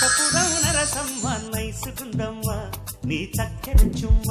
నరసపురం నరసమ్మ నైసుకుందమ్మ నీ చక్కెర చుమ్మ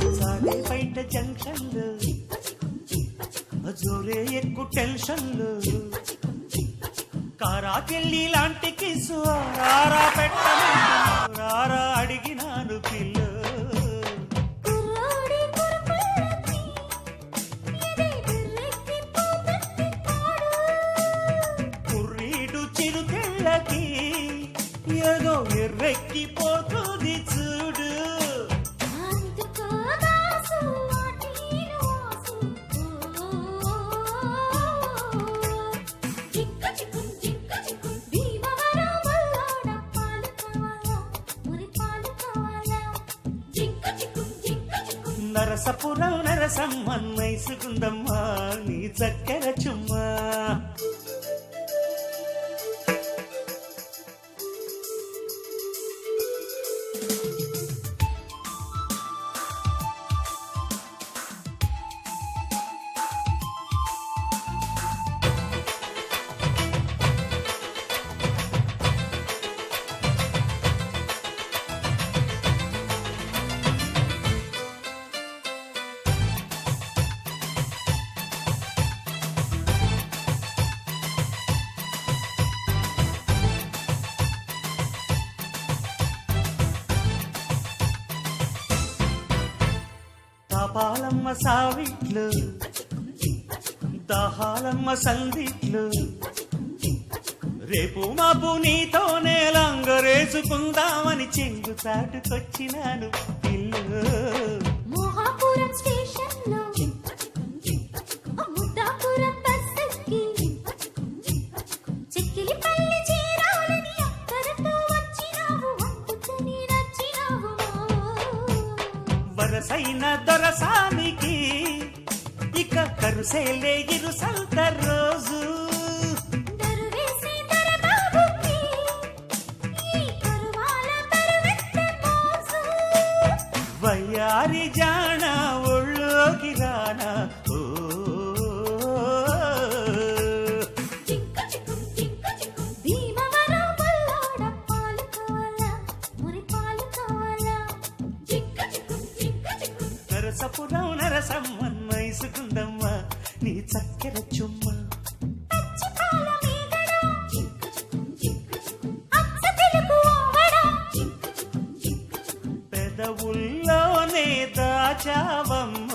పెదవుల్లోనే దాచావమ్మ జంక్షన్లు జోరే ఎక్కు టెన్షన్లు కారాకెళ్ళి లాంటి కిసు రారా పెట్టను రారా అడిగినాను పిల్లు కుర్రీడు చిరుకెళ్ళకి ఏదో ఎర్రెక్కిపోతుంది చూడు నరసపురం నరసమ్మ నైసుకుందమ్మ నీ చక్కెర చుమ్మ పాలమ్మ సావిట్లు దాహాలమ్మ సందిట్లు రేపు మాపు నీతోనే లంగరేసుకుందామని చెంగు చాటుకొచ్చినాను పిల్లు మోహాపురం స్టేషన్లో ముద్దాపురం బస్సెక్కి చిక్కిలిపల్లి చేరాలని అక్కరతో వచ్చినావు అందుకని నచ్చినావు వరసైన దొరసానికి ఇక కరుసేలే ఇరుసల్త రోజు దరువేసి దరబాబుకి ఈ కరువాల దరువెత్తే మోజు వయ్యారి జాణ ఒళ్ళోకి రానా ఓ భీమవరం బల్లోడ పాలు కావాలా మురి పాలు కావాలా నరసపురం నరసమ్మ నైసుకుందమ్మ నీ చక్కెర చుమ్మ పచ్చిపాల మీగడ అచ్చ తెలుగు ఆవడ పెదవుల్లోనే దాచావమ్మ